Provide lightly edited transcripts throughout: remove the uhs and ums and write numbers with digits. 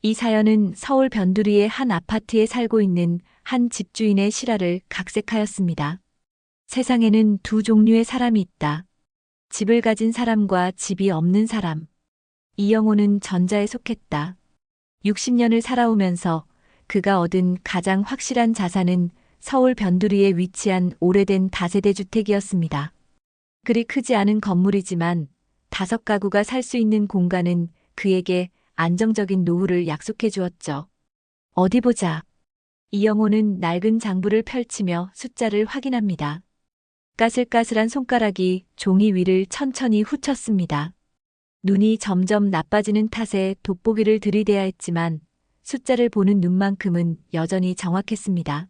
이 사연은 서울 변두리의 한 아파트에 살고 있는 한 집주인의 실화를 각색하였습니다. 세상에는 두 종류의 사람이 있다. 집을 가진 사람과 집이 없는 사람. 이영호는 전자에 속했다. 60년을 살아오면서 그가 얻은 가장 확실한 자산은 서울 변두리에 위치한 오래된 다세대 주택이었습니다. 그리 크지 않은 건물이지만 5가구가 살 수 있는 공간은 그에게 안정적인 노후를 약속해 주었죠. 어디 보자. 이영호는 낡은 장부를 펼치며 숫자를 확인합니다. 까슬까슬한 손가락이 종이 위를 천천히 훑쳤습니다. 눈이 점점 나빠지는 탓에 돋보기를 들이대야 했지만 숫자를 보는 눈만큼은 여전히 정확했습니다.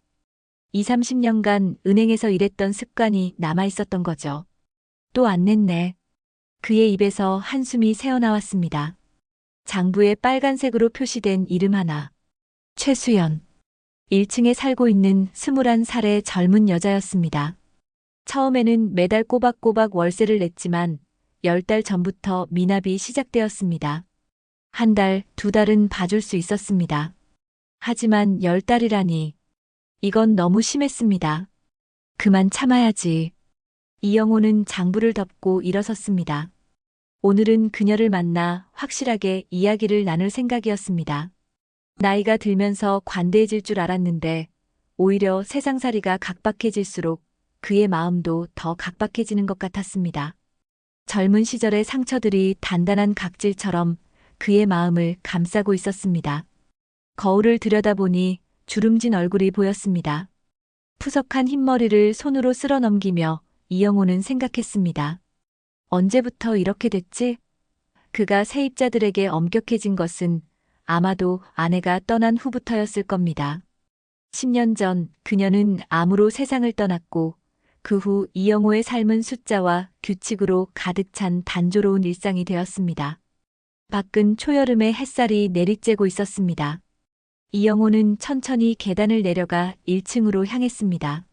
2, 30년간 은행에서 일했던 습관이 남아 있었던 거죠. 또 안 냈네. 그의 입에서 한숨이 새어나왔습니다. 장부에 빨간색으로 표시된 이름 하나. 최수연. 1층에 살고 있는 21살의 젊은 여자였습니다. 처음에는 매달 꼬박꼬박 월세를 냈지만 10달 전부터 미납이 시작되었습니다. 1달, 2달은 봐줄 수 있었습니다. 하지만 10달이라니. 이건 너무 심했습니다. 그만 참아야지. 이영호는 장부를 덮고 일어섰습니다. 오늘은 그녀를 만나 확실하게 이야기를 나눌 생각이었습니다. 나이가 들면서 관대해질 줄 알았는데 오히려 세상살이가 각박해질수록 그의 마음도 더 각박해지는 것 같았습니다. 젊은 시절의 상처들이 단단한 각질처럼 그의 마음을 감싸고 있었습니다. 거울을 들여다보니 주름진 얼굴이 보였습니다. 푸석한 흰머리를 손으로 쓸어 넘기며 이영호는 생각했습니다. 언제부터 이렇게 됐지? 그가 세입자들에게 엄격해진 것은 아마도 아내가 떠난 후부터였을 겁니다. 10년 전 그녀는 암으로 세상을 떠났고 그 후 이영호의 삶은 숫자와 규칙으로 가득 찬 단조로운 일상이 되었습니다. 밖은 초여름의 햇살이 내리쬐고 있었습니다. 이영호는 천천히 계단을 내려가 1층으로 향했습니다.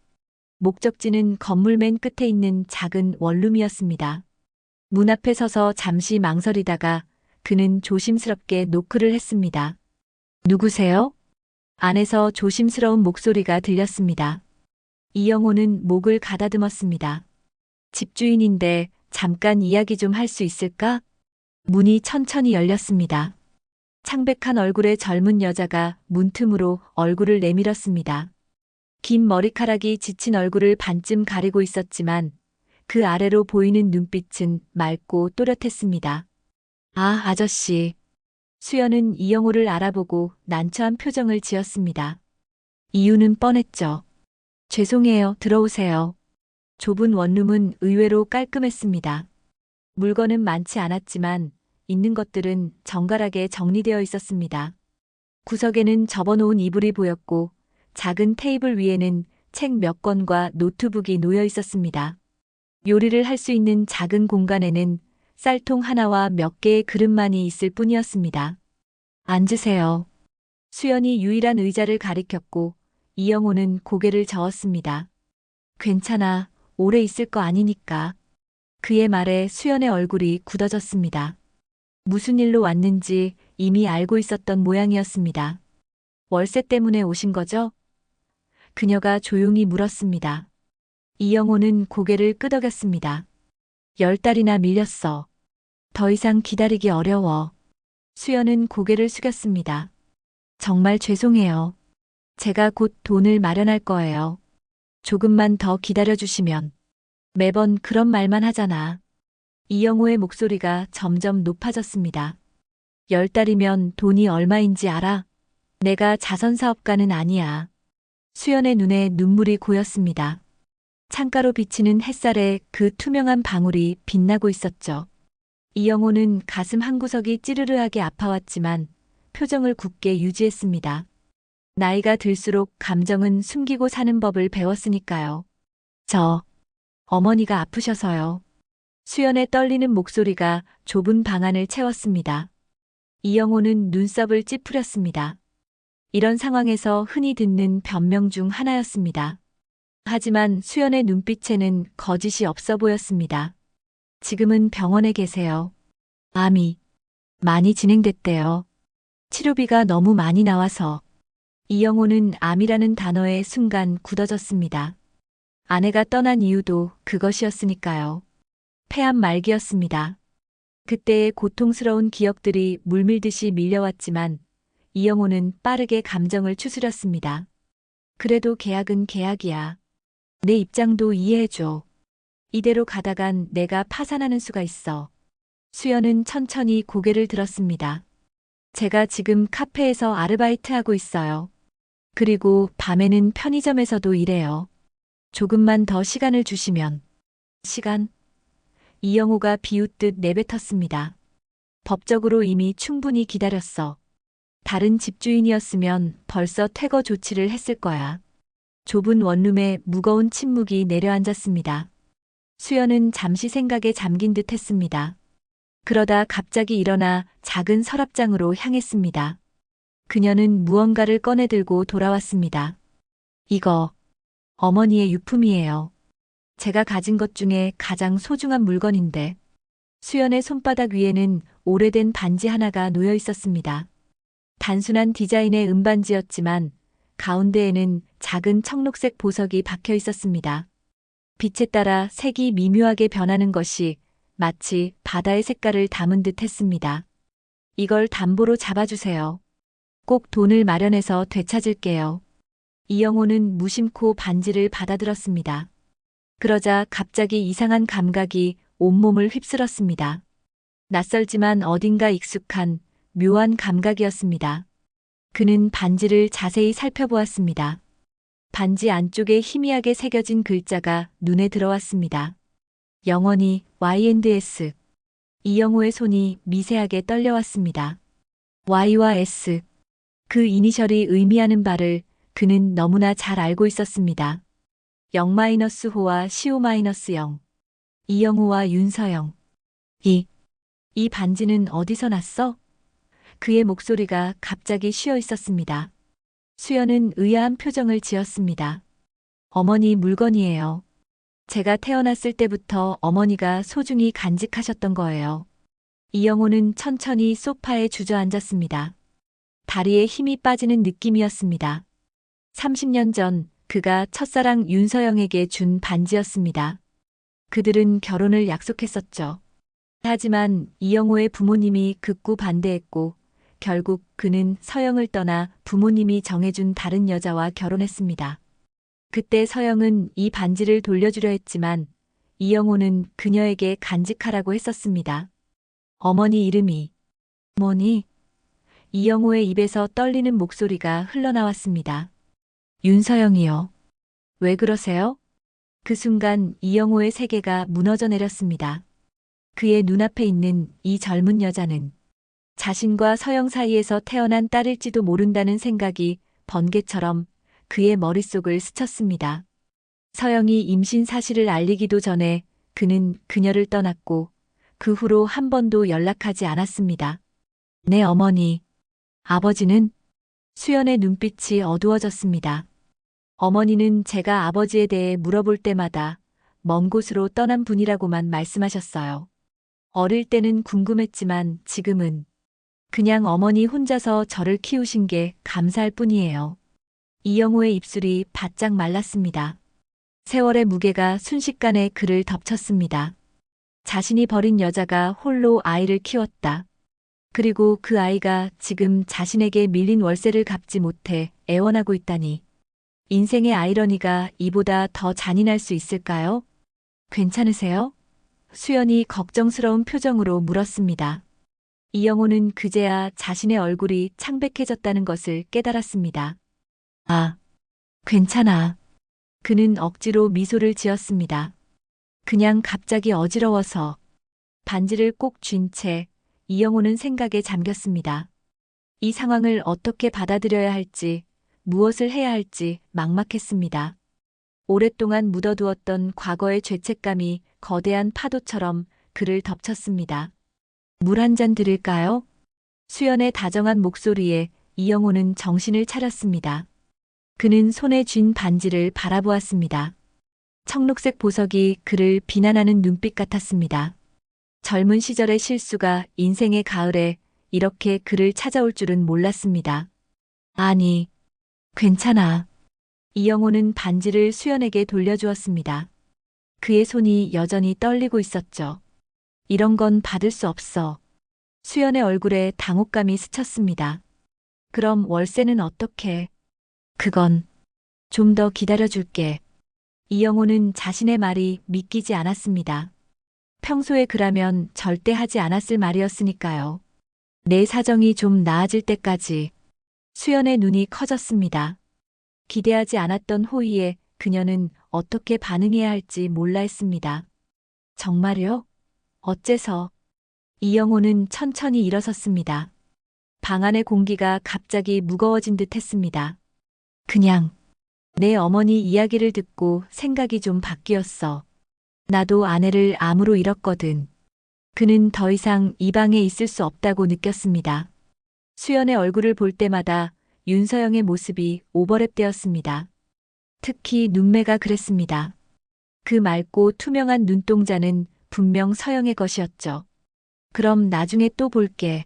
목적지는 건물 맨 끝에 있는 작은 원룸이었습니다. 문 앞에 서서 잠시 망설이다가 그는 조심스럽게 노크를 했습니다. 누구세요? 안에서 조심스러운 목소리가 들렸습니다. 이영호는 목을 가다듬었습니다. 집주인인데 잠깐 이야기 좀 할 수 있을까? 문이 천천히 열렸습니다. 창백한 얼굴의 젊은 여자가 문틈으로 얼굴을 내밀었습니다. 긴 머리카락이 지친 얼굴을 반쯤 가리고 있었지만 그 아래로 보이는 눈빛은 맑고 또렷했습니다. 아, 아저씨. 수연은 이영호를 알아보고 난처한 표정을 지었습니다. 이유는 뻔했죠. 죄송해요, 들어오세요. 좁은 원룸은 의외로 깔끔했습니다. 물건은 많지 않았지만 있는 것들은 정갈하게 정리되어 있었습니다. 구석에는 접어놓은 이불이 보였고 작은 테이블 위에는 책 몇 권과 노트북이 놓여 있었습니다. 요리를 할 수 있는 작은 공간에는 쌀통 하나와 몇 개의 그릇만이 있을 뿐이었습니다. 앉으세요. 수연이 유일한 의자를 가리켰고 이영호는 고개를 저었습니다. 괜찮아, 오래 있을 거 아니니까. 그의 말에 수연의 얼굴이 굳어졌습니다. 무슨 일로 왔는지 이미 알고 있었던 모양이었습니다. 월세 때문에 오신 거죠? 그녀가 조용히 물었습니다. 이영호는 고개를 끄덕였습니다. 10달이나 밀렸어. 더 이상 기다리기 어려워. 수연은 고개를 숙였습니다. 정말 죄송해요. 제가 곧 돈을 마련할 거예요. 조금만 더 기다려주시면. 매번 그런 말만 하잖아. 이영호의 목소리가 점점 높아졌습니다. 10달이면 돈이 얼마인지 알아? 내가 자선사업가는 아니야. 수연의 눈에 눈물이 고였습니다. 창가로 비치는 햇살에 그 투명한 방울이 빛나고 있었죠. 이영호는 가슴 한구석이 찌르르하게 아파왔지만 표정을 굳게 유지했습니다. 나이가 들수록 감정은 숨기고 사는 법을 배웠으니까요. 어머니가 아프셔서요. 수연의 떨리는 목소리가 좁은 방 안을 채웠습니다. 이영호는 눈썹을 찌푸렸습니다. 이런 상황에서 흔히 듣는 변명 중 하나였습니다. 하지만 수연의 눈빛에는 거짓이 없어 보였습니다. 지금은 병원에 계세요. 암이 많이 진행됐대요. 치료비가 너무 많이 나와서. 이영호는 암이라는 단어에 순간 굳어졌습니다. 아내가 떠난 이유도 그것이었으니까요. 폐암 말기였습니다. 그때의 고통스러운 기억들이 물밀듯이 밀려왔지만 이영호는 빠르게 감정을 추스렸습니다. 그래도 계약은 계약이야. 내 입장도 이해해줘. 이대로 가다간 내가 파산하는 수가 있어. 수연은 천천히 고개를 들었습니다. 제가 지금 카페에서 아르바이트하고 있어요. 그리고 밤에는 편의점에서도 일해요. 조금만 더 시간을 주시면. 시간? 이영호가 비웃듯 내뱉었습니다. 법적으로 이미 충분히 기다렸어. 다른 집주인이었으면 벌써 퇴거 조치를 했을 거야. 좁은 원룸에 무거운 침묵이 내려앉았습니다. 수연은 잠시 생각에 잠긴 듯 했습니다. 그러다 갑자기 일어나 작은 서랍장으로 향했습니다. 그녀는 무언가를 꺼내들고 돌아왔습니다. 이거, 어머니의 유품이에요. 제가 가진 것 중에 가장 소중한 물건인데. 수연의 손바닥 위에는 오래된 반지 하나가 놓여 있었습니다. 단순한 디자인의 은반지였지만 가운데에는 작은 청록색 보석이 박혀 있었습니다. 빛에 따라 색이 미묘하게 변하는 것이 마치 바다의 색깔을 담은 듯 했습니다. 이걸 담보로 잡아주세요. 꼭 돈을 마련해서 되찾을게요. 이영호는 무심코 반지를 받아들었습니다. 그러자 갑자기 이상한 감각이 온몸을 휩쓸었습니다. 낯설지만 어딘가 익숙한 묘한 감각이었습니다. 그는 반지를 자세히 살펴보았습니다. 반지 안쪽에 희미하게 새겨진 글자가 눈에 들어왔습니다. 영원히 Y&S. 이영호의 손이 미세하게 떨려왔습니다. Y와 S. 그 이니셜이 의미하는 바를 그는 너무나 잘 알고 있었습니다. 0-호와 15-0. 이영호와 윤서영. 이 반지는 어디서 났어? 그의 목소리가 갑자기 쉬어 있었습니다. 수연은 의아한 표정을 지었습니다. 어머니 물건이에요. 제가 태어났을 때부터 어머니가 소중히 간직하셨던 거예요. 이영호는 천천히 소파에 주저앉았습니다. 다리에 힘이 빠지는 느낌이었습니다. 30년 전 그가 첫사랑 윤서영에게 준 반지였습니다. 그들은 결혼을 약속했었죠. 하지만 이영호의 부모님이 극구 반대했고 결국 그는 서영을 떠나 부모님이 정해준 다른 여자와 결혼했습니다. 그때 서영은 이 반지를 돌려주려 했지만 이영호는 그녀에게 간직하라고 했었습니다. 어머니 이름이. 어머니? 이영호의 입에서 떨리는 목소리가 흘러나왔습니다. 윤서영이요. 왜 그러세요? 그 순간 이영호의 세계가 무너져 내렸습니다. 그의 눈앞에 있는 이 젊은 여자는 자신과 서영 사이에서 태어난 딸일지도 모른다는 생각이 번개처럼 그의 머릿속을 스쳤습니다. 서영이 임신 사실을 알리기도 전에 그는 그녀를 떠났고 그 후로 한 번도 연락하지 않았습니다. 내 어머니, 아버지는? 수연의 눈빛이 어두워졌습니다. 어머니는 제가 아버지에 대해 물어볼 때마다 먼 곳으로 떠난 분이라고만 말씀하셨어요. 어릴 때는 궁금했지만 지금은 그냥 어머니 혼자서 저를 키우신 게 감사할 뿐이에요. 이영호의 입술이 바짝 말랐습니다. 세월의 무게가 순식간에 그를 덮쳤습니다. 자신이 버린 여자가 홀로 아이를 키웠다. 그리고 그 아이가 지금 자신에게 밀린 월세를 갚지 못해 애원하고 있다니. 인생의 아이러니가 이보다 더 잔인할 수 있을까요? 괜찮으세요? 수연이 걱정스러운 표정으로 물었습니다. 이영호는 그제야 자신의 얼굴이 창백해졌다는 것을 깨달았습니다. 아, 괜찮아. 그는 억지로 미소를 지었습니다. 그냥 갑자기 어지러워서. 반지를 꼭 쥔 채 이영호는 생각에 잠겼습니다. 이 상황을 어떻게 받아들여야 할지, 무엇을 해야 할지 막막했습니다. 오랫동안 묻어두었던 과거의 죄책감이 거대한 파도처럼 그를 덮쳤습니다. 물 한 잔 드릴까요? 수연의 다정한 목소리에 이영호는 정신을 차렸습니다. 그는 손에 쥔 반지를 바라보았습니다. 청록색 보석이 그를 비난하는 눈빛 같았습니다. 젊은 시절의 실수가 인생의 가을에 이렇게 그를 찾아올 줄은 몰랐습니다. 아니, 괜찮아. 이영호는 반지를 수연에게 돌려주었습니다. 그의 손이 여전히 떨리고 있었죠. 이런 건 받을 수 없어. 수연의 얼굴에 당혹감이 스쳤습니다. 그럼 월세는 어떻게? 그건 좀 더 기다려줄게. 이영호는 자신의 말이 믿기지 않았습니다. 평소에 그라면 절대 하지 않았을 말이었으니까요. 내 사정이 좀 나아질 때까지. 수연의 눈이 커졌습니다. 기대하지 않았던 호의에 그녀는 어떻게 반응해야 할지 몰라 했습니다. 정말요? 어째서? 이영호는 천천히 일어섰습니다. 방 안의 공기가 갑자기 무거워진 듯 했습니다. 그냥 내 어머니 이야기를 듣고 생각이 좀 바뀌었어. 나도 아내를 암으로 잃었거든. 그는 더 이상 이 방에 있을 수 없다고 느꼈습니다. 수연의 얼굴을 볼 때마다 윤서영의 모습이 오버랩되었습니다. 특히 눈매가 그랬습니다. 그 맑고 투명한 눈동자는 분명 서영의 것이었죠. 그럼 나중에 또 볼게.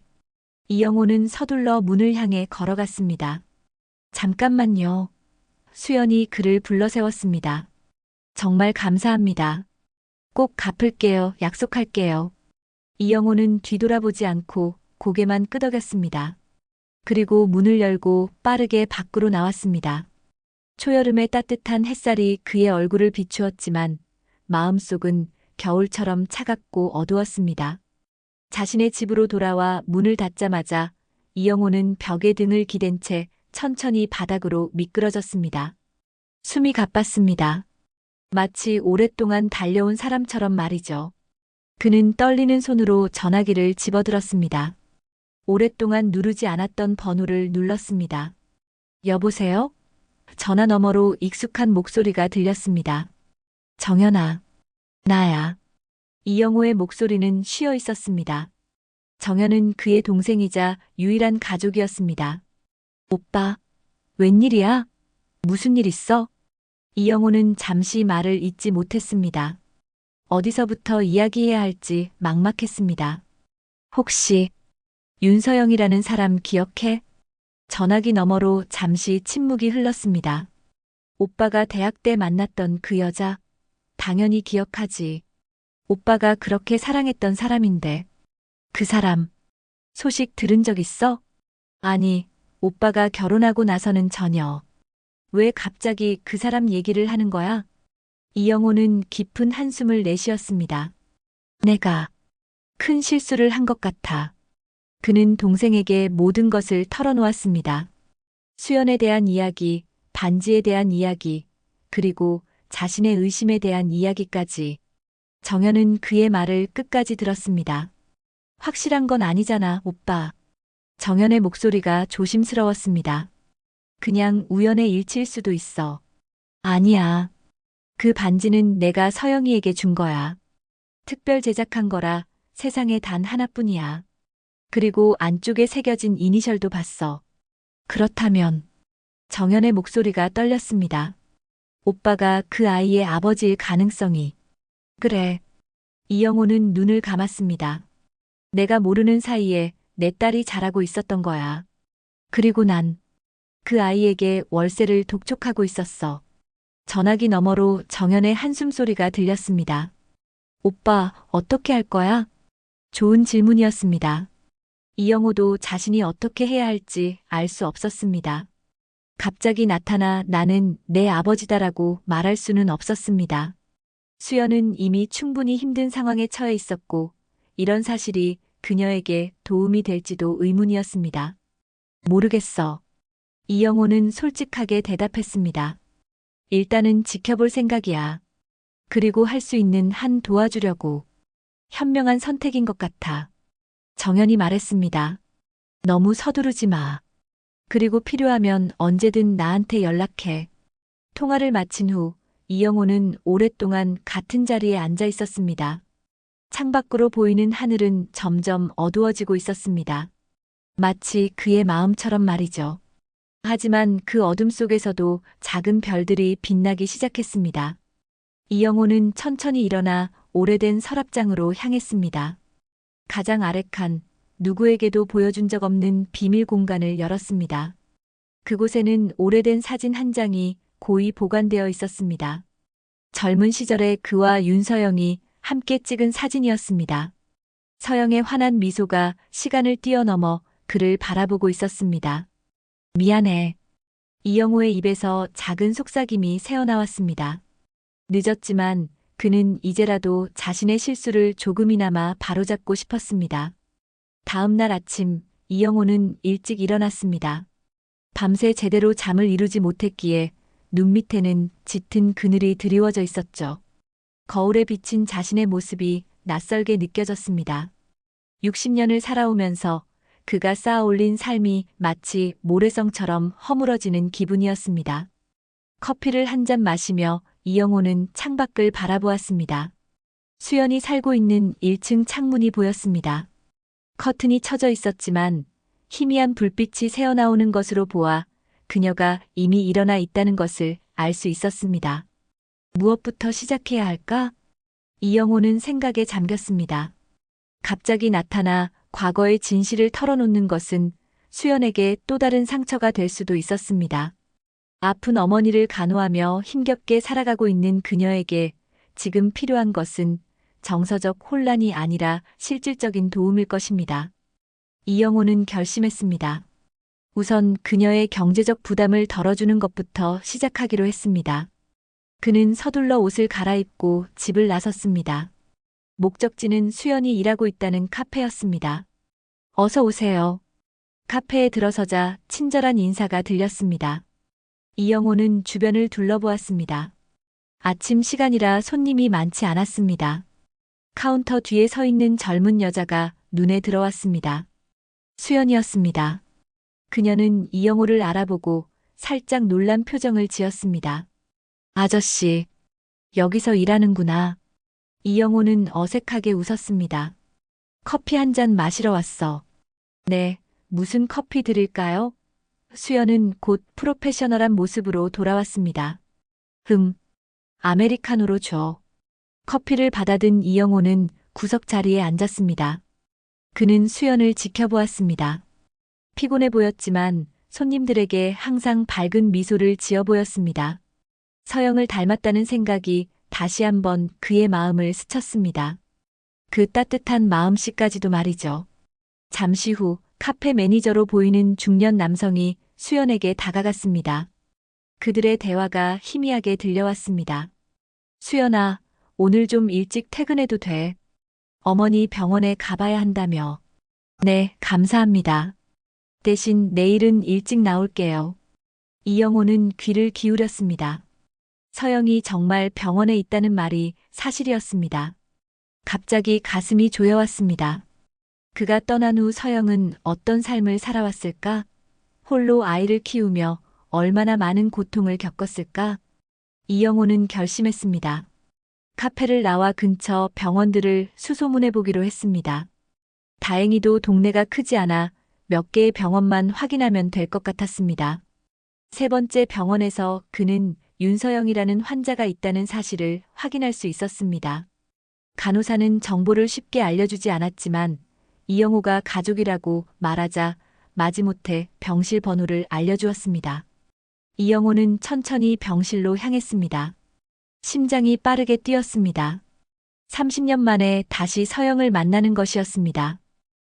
이영호는 서둘러 문을 향해 걸어갔습니다. 잠깐만요. 수연이 그를 불러세웠습니다. 정말 감사합니다. 꼭 갚을게요. 약속할게요. 이영호는 뒤돌아보지 않고 고개만 끄덕였습니다. 그리고 문을 열고 빠르게 밖으로 나왔습니다. 초여름의 따뜻한 햇살이 그의 얼굴을 비추었지만 마음속은 겨울처럼 차갑고 어두웠습니다. 자신의 집으로 돌아와 문을 닫자마자 이영호는 벽에 등을 기댄 채 천천히 바닥으로 미끄러졌습니다. 숨이 가빴습니다. 마치 오랫동안 달려온 사람처럼 말이죠. 그는 떨리는 손으로 전화기를 집어들었습니다. 오랫동안 누르지 않았던 번호를 눌렀습니다. 여보세요? 전화 너머로 익숙한 목소리가 들렸습니다. 정연아, 나야. 이영호의 목소리는 쉬어 있었습니다. 정연은 그의 동생이자 유일한 가족이었습니다. 오빠, 웬일이야? 무슨 일 있어? 이영호는 잠시 말을 잇지 못했습니다. 어디서부터 이야기해야 할지 막막했습니다. 혹시 윤서영이라는 사람 기억해? 전화기 너머로 잠시 침묵이 흘렀습니다. 오빠가 대학 때 만났던 그 여자, 당연히 기억하지. 오빠가 그렇게 사랑했던 사람인데. 그 사람, 소식 들은 적 있어? 아니, 오빠가 결혼하고 나서는 전혀. 왜 갑자기 그 사람 얘기를 하는 거야? 이영호는 깊은 한숨을 내쉬었습니다. 내가 큰 실수를 한 것 같아. 그는 동생에게 모든 것을 털어놓았습니다. 수연에 대한 이야기, 반지에 대한 이야기, 그리고 자신의 의심에 대한 이야기까지. 정연은 그의 말을 끝까지 들었습니다. 확실한 건 아니잖아, 오빠. 정연의 목소리가 조심스러웠습니다. 그냥 우연의 일치일 수도 있어. 아니야. 그 반지는 내가 서영이에게 준 거야. 특별 제작한 거라 세상에 단 하나뿐이야. 그리고 안쪽에 새겨진 이니셜도 봤어. 그렇다면 정연의 목소리가 떨렸습니다. 오빠가 그 아이의 아버지일 가능성이. 그래. 이영호는 눈을 감았습니다. 내가 모르는 사이에 내 딸이 자라고 있었던 거야. 그리고 난 그 아이에게 월세를 독촉하고 있었어. 전화기 너머로 정연의 한숨소리가 들렸습니다. 오빠, 어떻게 할 거야? 좋은 질문이었습니다. 이영호도 자신이 어떻게 해야 할지 알 수 없었습니다. 갑자기 나타나 나는 내 아버지다라고 말할 수는 없었습니다. 수연은 이미 충분히 힘든 상황에 처해 있었고, 이런 사실이 그녀에게 도움이 될지도 의문이었습니다. 모르겠어. 이영호는 솔직하게 대답했습니다. 일단은 지켜볼 생각이야. 그리고 할 수 있는 한 도와주려고. 현명한 선택인 것 같아. 정연이 말했습니다. 너무 서두르지 마. 그리고 필요하면 언제든 나한테 연락해. 통화를 마친 후 이영호는 오랫동안 같은 자리에 앉아 있었습니다. 창밖으로 보이는 하늘은 점점 어두워지고 있었습니다. 마치 그의 마음처럼 말이죠. 하지만 그 어둠 속에서도 작은 별들이 빛나기 시작했습니다. 이영호는 천천히 일어나 오래된 서랍장으로 향했습니다. 가장 아래 칸, 누구에게도 보여준 적 없는 비밀 공간을 열었습니다. 그곳에는 오래된 사진 한 장이 고이 보관되어 있었습니다. 젊은 시절의 그와 윤서영이 함께 찍은 사진이었습니다. 서영의 환한 미소가 시간을 뛰어넘어 그를 바라보고 있었습니다. 미안해. 이영호의 입에서 작은 속삭임이 새어나왔습니다. 늦었지만 그는 이제라도 자신의 실수를 조금이나마 바로잡고 싶었습니다. 다음 날 아침, 이영호는 일찍 일어났습니다. 밤새 제대로 잠을 이루지 못했기에 눈 밑에는 짙은 그늘이 드리워져 있었죠. 거울에 비친 자신의 모습이 낯설게 느껴졌습니다. 60년을 살아오면서 그가 쌓아올린 삶이 마치 모래성처럼 허물어지는 기분이었습니다. 커피를 한 잔 마시며 이영호는 창밖을 바라보았습니다. 수연이 살고 있는 1층 창문이 보였습니다. 커튼이 쳐져 있었지만 희미한 불빛이 새어나오는 것으로 보아 그녀가 이미 일어나 있다는 것을 알 수 있었습니다. 무엇부터 시작해야 할까? 이영호는 생각에 잠겼습니다. 갑자기 나타나 과거의 진실을 털어놓는 것은 수연에게 또 다른 상처가 될 수도 있었습니다. 아픈 어머니를 간호하며 힘겹게 살아가고 있는 그녀에게 지금 필요한 것은 정서적 혼란이 아니라 실질적인 도움일 것입니다. 이영호는 결심했습니다. 우선 그녀의 경제적 부담을 덜어주는 것부터 시작하기로 했습니다. 그는 서둘러 옷을 갈아입고 집을 나섰습니다. 목적지는 수연이 일하고 있다는 카페였습니다. 어서 오세요. 카페에 들어서자 친절한 인사가 들렸습니다. 이영호는 주변을 둘러보았습니다. 아침 시간이라 손님이 많지 않았습니다. 카운터 뒤에 서 있는 젊은 여자가 눈에 들어왔습니다. 수연이었습니다. 그녀는 이영호를 알아보고 살짝 놀란 표정을 지었습니다. 아저씨, 여기서 일하는구나. 이영호는 어색하게 웃었습니다. 커피 한 잔 마시러 왔어. 네, 무슨 커피 드릴까요? 수연은 곧 프로페셔널한 모습으로 돌아왔습니다. 아메리카노로 줘. 커피를 받아든 이영호는 구석 자리에 앉았습니다. 그는 수연을 지켜보았습니다. 피곤해 보였지만 손님들에게 항상 밝은 미소를 지어 보였습니다. 서영을 닮았다는 생각이 다시 한번 그의 마음을 스쳤습니다. 그 따뜻한 마음씨까지도 말이죠. 잠시 후 카페 매니저로 보이는 중년 남성이 수연에게 다가갔습니다. 그들의 대화가 희미하게 들려왔습니다. 수연아, 오늘 좀 일찍 퇴근해도 돼. 어머니 병원에 가봐야 한다며. 네, 감사합니다. 대신 내일은 일찍 나올게요. 이영호는 귀를 기울였습니다. 서영이 정말 병원에 있다는 말이 사실이었습니다. 갑자기 가슴이 조여왔습니다. 그가 떠난 후 서영은 어떤 삶을 살아왔을까? 홀로 아이를 키우며 얼마나 많은 고통을 겪었을까? 이영호는 결심했습니다. 카페를 나와 근처 병원들을 수소문해 보기로 했습니다. 다행히도 동네가 크지 않아 몇 개의 병원만 확인하면 될 것 같았습니다. 세 번째 병원에서 그는 윤서영이라는 환자가 있다는 사실을 확인할 수 있었습니다. 간호사는 정보를 쉽게 알려주지 않았지만 이영호가 가족이라고 말하자 마지못해 병실 번호를 알려주었습니다. 이영호는 천천히 병실로 향했습니다. 심장이 빠르게 뛰었습니다. 30년 만에 다시 서영을 만나는 것이었습니다.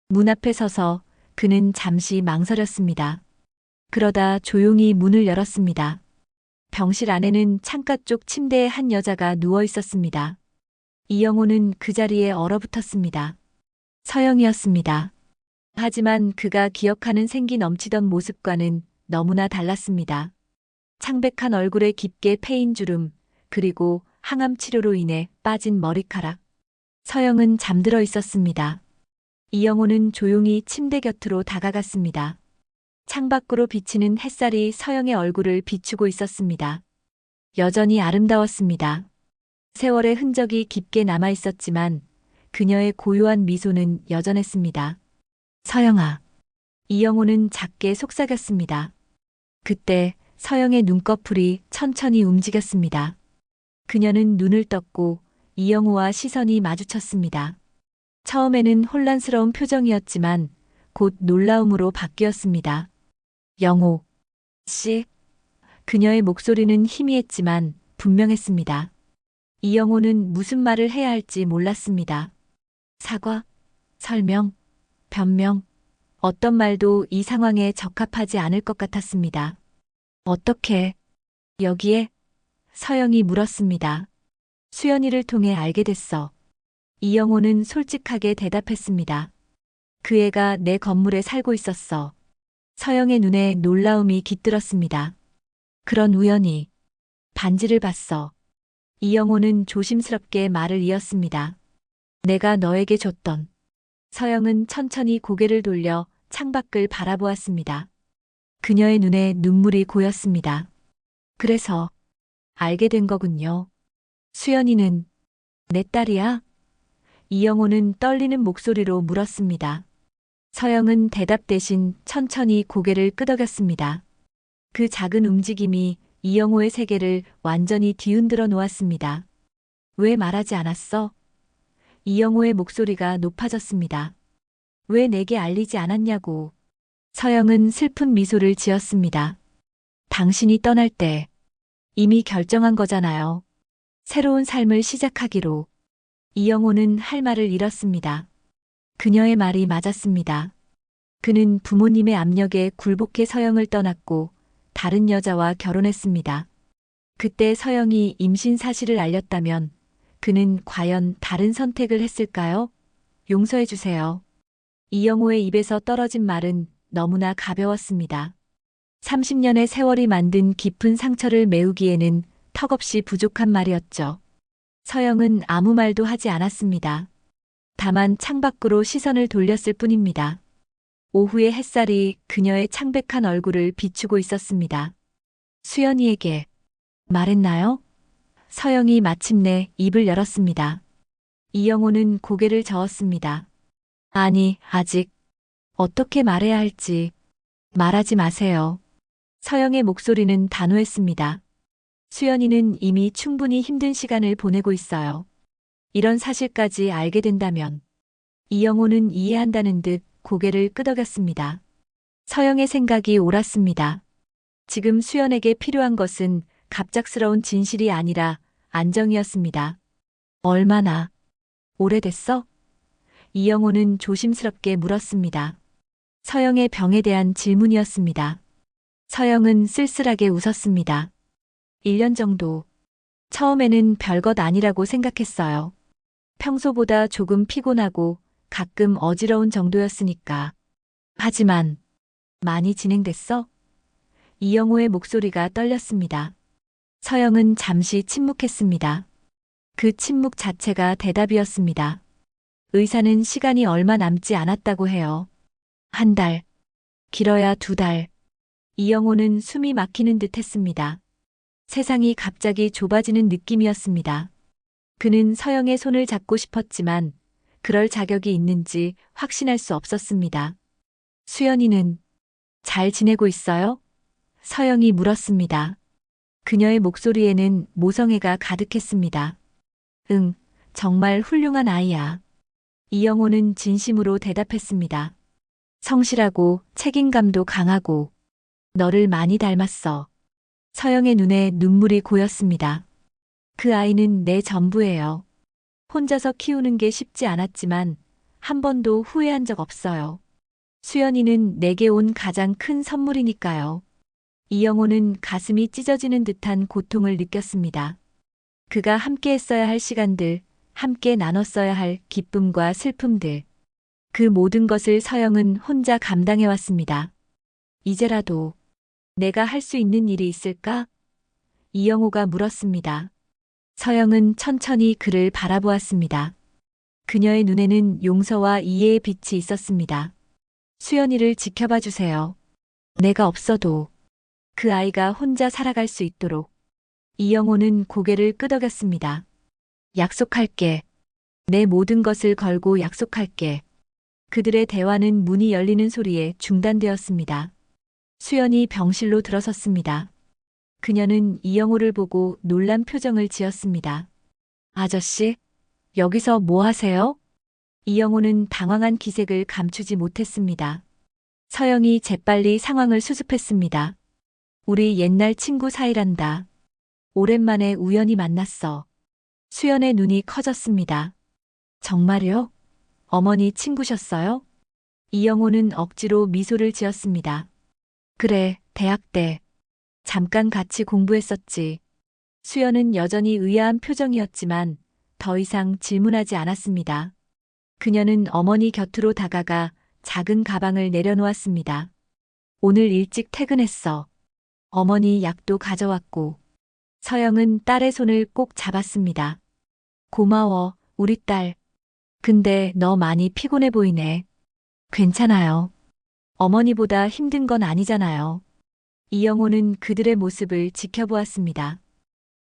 문 앞에 서서 그는 잠시 망설였습니다. 그러다 조용히 문을 열었습니다. 병실 안에는 창가 쪽 침대에 한 여자가 누워 있었습니다. 이영호는 그 자리에 얼어붙었습니다. 서영이었습니다. 하지만 그가 기억하는 생기 넘치던 모습과는 너무나 달랐습니다. 창백한 얼굴에 깊게 패인 주름, 그리고 항암 치료로 인해 빠진 머리카락. 서영은 잠들어 있었습니다. 이영호는 조용히 침대 곁으로 다가갔습니다. 창밖으로 비치는 햇살이 서영의 얼굴을 비추고 있었습니다. 여전히 아름다웠습니다. 세월의 흔적이 깊게 남아 있었지만 그녀의 고요한 미소는 여전했습니다. 서영아. 이영호는 작게 속삭였습니다. 그때 서영의 눈꺼풀이 천천히 움직였습니다. 그녀는 눈을 떴고 이영호와 시선이 마주쳤습니다. 처음에는 혼란스러운 표정이었지만 곧 놀라움으로 바뀌었습니다. 영호 씨. 그녀의 목소리는 희미했지만 분명했습니다. 이영호는 무슨 말을 해야 할지 몰랐습니다. 사과, 설명, 변명, 어떤 말도 이 상황에 적합하지 않을 것 같았습니다. 어떻게 여기에? 서영이 물었습니다. 수연이를 통해 알게 됐어. 이영호는 솔직하게 대답했습니다. 그 애가 내 건물에 살고 있었어. 서영의 눈에 놀라움이 깃들었습니다. 그런 우연히 반지를 봤어. 이영호는 조심스럽게 말을 이었습니다. 내가 너에게 줬던. 서영은 천천히 고개를 돌려 창밖을 바라보았습니다. 그녀의 눈에 눈물이 고였습니다. 그래서 알게 된 거군요. 수연이는 내 딸이야? 이영호는 떨리는 목소리로 물었습니다. 서영은 대답 대신 천천히 고개를 끄덕였습니다. 그 작은 움직임이 이영호의 세계를 완전히 뒤흔들어 놓았습니다. 왜 말하지 않았어? 이영호의 목소리가 높아졌습니다. 왜 내게 알리지 않았냐고. 서영은 슬픈 미소를 지었습니다. 당신이 떠날 때 이미 결정한 거잖아요. 새로운 삶을 시작하기로. 이영호는 할 말을 잃었습니다. 그녀의 말이 맞았습니다. 그는 부모님의 압력에 굴복해 서영을 떠났고 다른 여자와 결혼했습니다. 그때 서영이 임신 사실을 알렸다면 그는 과연 다른 선택을 했을까요? 용서해 주세요. 이영호의 입에서 떨어진 말은 너무나 가벼웠습니다. 30년의 세월이 만든 깊은 상처를 메우기에는 턱없이 부족한 말이었죠. 서영은 아무 말도 하지 않았습니다. 다만 창밖으로 시선을 돌렸을 뿐입니다. 오후의 햇살이 그녀의 창백한 얼굴을 비추고 있었습니다. 수연이에게 말했나요? 서영이 마침내 입을 열었습니다. 이영호는 고개를 저었습니다. 아니, 아직. 어떻게 말해야 할지. 말하지 마세요. 서영의 목소리는 단호했습니다. 수연이는 이미 충분히 힘든 시간을 보내고 있어요. 이런 사실까지 알게 된다면. 이영호는 이해한다는 듯 고개를 끄덕였습니다. 서영의 생각이 옳았습니다. 지금 수연에게 필요한 것은 갑작스러운 진실이 아니라 안정이었습니다. 얼마나 오래됐어? 이영호는 조심스럽게 물었습니다. 서영의 병에 대한 질문이었습니다. 서영은 쓸쓸하게 웃었습니다. 1년 정도. 처음에는 별것 아니라고 생각했어요. 평소보다 조금 피곤하고 가끔 어지러운 정도였으니까. 하지만 많이 진행됐어? 이영호의 목소리가 떨렸습니다. 서영은 잠시 침묵했습니다. 그 침묵 자체가 대답이었습니다. 의사는 시간이 얼마 남지 않았다고 해요. 1달, 길어야 2달. 이영호는 숨이 막히는 듯 했습니다. 세상이 갑자기 좁아지는 느낌이었습니다. 그는 서영의 손을 잡고 싶었지만 그럴 자격이 있는지 확신할 수 없었습니다. 수연이는 잘 지내고 있어요? 서영이 물었습니다. 그녀의 목소리에는 모성애가 가득했습니다. 응, 정말 훌륭한 아이야. 이영호는 진심으로 대답했습니다. 성실하고 책임감도 강하고 너를 많이 닮았어. 서영의 눈에 눈물이 고였습니다. 그 아이는 내 전부예요. 혼자서 키우는 게 쉽지 않았지만 한 번도 후회한 적 없어요. 수연이는 내게 온 가장 큰 선물이니까요. 이영호는 가슴이 찢어지는 듯한 고통을 느꼈습니다. 그가 함께 했어야 할 시간들, 함께 나눴어야 할 기쁨과 슬픔들. 그 모든 것을 서영은 혼자 감당해왔습니다. 이제라도 내가 할 수 있는 일이 있을까? 이영호가 물었습니다. 서영은 천천히 그를 바라보았습니다. 그녀의 눈에는 용서와 이해의 빛이 있었습니다. 수연이를 지켜봐 주세요. 내가 없어도 그 아이가 혼자 살아갈 수 있도록. 이영호는 고개를 끄덕였습니다. 약속할게. 내 모든 것을 걸고 약속할게. 그들의 대화는 문이 열리는 소리에 중단되었습니다. 수연이 병실로 들어섰습니다. 그녀는 이영호를 보고 놀란 표정을 지었습니다. 아저씨, 여기서 뭐 하세요? 이영호는 당황한 기색을 감추지 못했습니다. 서영이 재빨리 상황을 수습했습니다. 우리 옛날 친구 사이란다. 오랜만에 우연히 만났어. 수연의 눈이 커졌습니다. 정말요? 어머니 친구셨어요? 이영호는 억지로 미소를 지었습니다. 그래, 대학 때. 잠깐 같이 공부했었지. 수연은 여전히 의아한 표정이었지만 더 이상 질문하지 않았습니다. 그녀는 어머니 곁으로 다가가 작은 가방을 내려놓았습니다. 오늘 일찍 퇴근했어. 어머니 약도 가져왔고. 서영은 딸의 손을 꼭 잡았습니다. 고마워, 우리 딸. 근데 너 많이 피곤해 보이네. 괜찮아요. 어머니보다 힘든 건 아니잖아요. 이영호는 그들의 모습을 지켜보았습니다.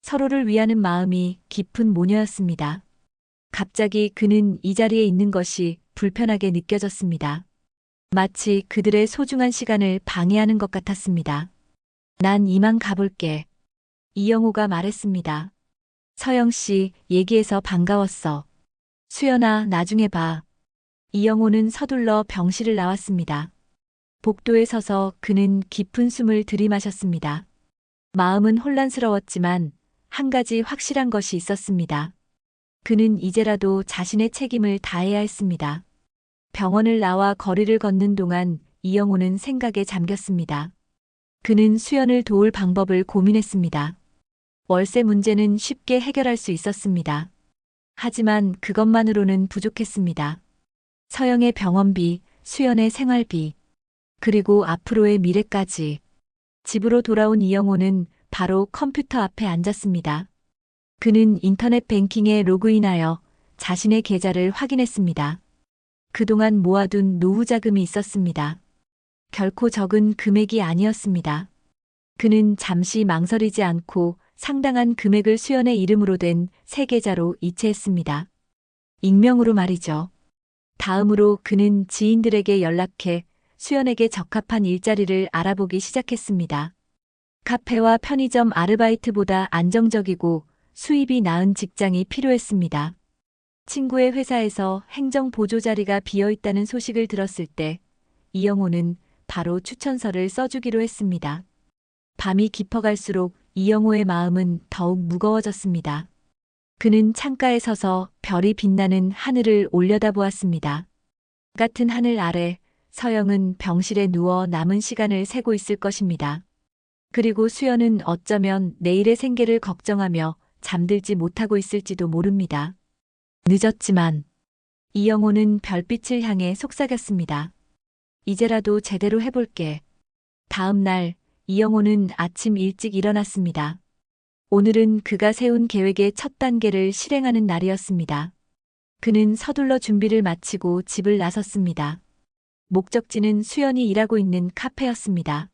서로를 위하는 마음이 깊은 모녀였습니다. 갑자기 그는 이 자리에 있는 것이 불편하게 느껴졌습니다. 마치 그들의 소중한 시간을 방해하는 것 같았습니다. 난 이만 가볼게. 이영호가 말했습니다. 서영 씨, 얘기해서 반가웠어. 수연아, 나중에 봐. 이영호는 서둘러 병실을 나왔습니다. 복도에 서서 그는 깊은 숨을 들이마셨습니다. 마음은 혼란스러웠지만 한 가지 확실한 것이 있었습니다. 그는 이제라도 자신의 책임을 다해야 했습니다. 병원을 나와 거리를 걷는 동안 이영호는 생각에 잠겼습니다. 그는 수연을 도울 방법을 고민했습니다. 월세 문제는 쉽게 해결할 수 있었습니다. 하지만 그것만으로는 부족했습니다. 서영의 병원비, 수연의 생활비, 그리고 앞으로의 미래까지. 집으로 돌아온 이영호는 바로 컴퓨터 앞에 앉았습니다. 그는 인터넷 뱅킹에 로그인하여 자신의 계좌를 확인했습니다. 그동안 모아둔 노후 자금이 있었습니다. 결코 적은 금액이 아니었습니다. 그는 잠시 망설이지 않고 상당한 금액을 수연의 이름으로 된 새 계좌로 이체했습니다. 익명으로 말이죠. 다음으로 그는 지인들에게 연락해 수연에게 적합한 일자리를 알아보기 시작했습니다. 카페와 편의점 아르바이트보다 안정적이고 수입이 나은 직장이 필요했습니다. 친구의 회사에서 행정 보조 자리가 비어 있다는 소식을 들었을 때 이영호는 바로 추천서를 써주기로 했습니다. 밤이 깊어갈수록 이영호의 마음은 더욱 무거워졌습니다. 그는 창가에 서서 별이 빛나는 하늘을 올려다보았습니다. 같은 하늘 아래 서영은 병실에 누워 남은 시간을 세고 있을 것입니다. 그리고 수연은 어쩌면 내일의 생계를 걱정하며 잠들지 못하고 있을지도 모릅니다. 늦었지만 이영호는 별빛을 향해 속삭였습니다. 이제라도 제대로 해볼게. 다음 날 이영호는 아침 일찍 일어났습니다. 오늘은 그가 세운 계획의 첫 단계를 실행하는 날이었습니다. 그는 서둘러 준비를 마치고 집을 나섰습니다. 목적지는 수연이 일하고 있는 카페였습니다.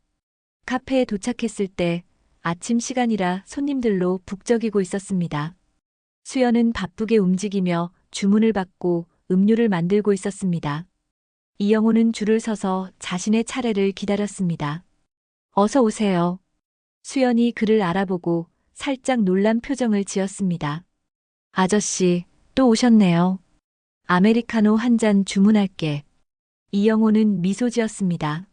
카페에 도착했을 때 아침 시간이라 손님들로 북적이고 있었습니다. 수연은 바쁘게 움직이며 주문을 받고 음료를 만들고 있었습니다. 이영호는 줄을 서서 자신의 차례를 기다렸습니다. 어서 오세요. 수연이 그를 알아보고 살짝 놀란 표정을 지었습니다. 아저씨, 또 오셨네요. 아메리카노 한 잔 주문할게. 이영호는 미소 지었습니다.